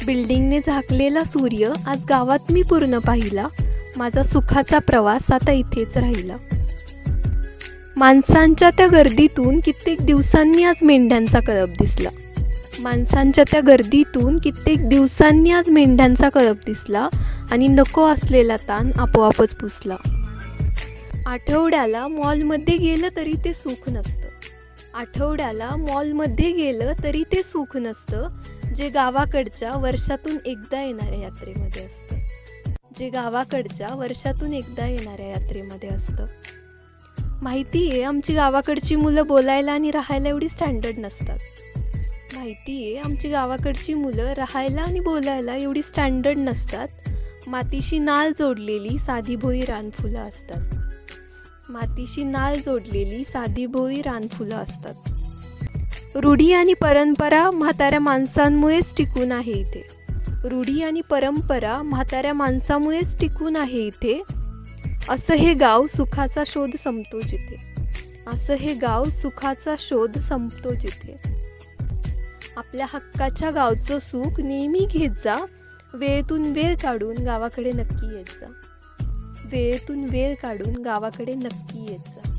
बिल्डिंगने झाकलेला सूर्य आज गावात मी पूर्ण पाहिला. माझा सुखाचा प्रवास आता इथेच राहिला. माणसांच्या त्या गर्दीतून कित्येक दिवसांनी आज मेंढ्यांचा कळप दिसला. माणसांच्या त्या गर्दीतून कित्येक दिवसांनी आज मेंढ्यांचा कळप दिसला आणि नको असलेला ताण आपोआपच पुसला. आठवड्याला मॉलमध्ये गेलं तरी ते सुख नसतं. आठवड्याला मॉलमध्ये गेलं तरी ते सुख नसतं जे गावाकडच्या वर्षातून एकदा येणाऱ्या यात्रेमध्ये असतं. जे गावाकडच्या वर्षातून एकदा येणाऱ्या यात्रेमध्ये असतं. माहिती आहे आमची गावाकडची मुलं बोलायला आणि राहायला एवढी स्टँडर्ड नसतात. माहिती आहे आमची गावाकडची मुलं राहायला आणि बोलायला एवढी स्टँडर्ड नसतात. मातीशी नाळ जोडलेली साधी भोळी रानफुलं असतात. मातीशी नाळ जोडलेली साधी भोळी रानफुलं असतात. रूढी आणि परंपरा म्हाताऱ्या माणसांमुळेच टिकून आहे इथे. रूढी आणि परंपरा म्हाताऱ्या माणसामुळेच टिकून आहे इथे. असं हे गाव सुखाचा शोध संपतो जिथे. असं हे गाव सुखाचा शोध संपतो जिथे. आपल्या हक्काच्या गावचं सुख नेहमी घेत जा. वेळेतून वेळ काढून गावाकडे नक्की येत जा. वेळेतून वेळ काढून गावाकडे नक्की येत जा.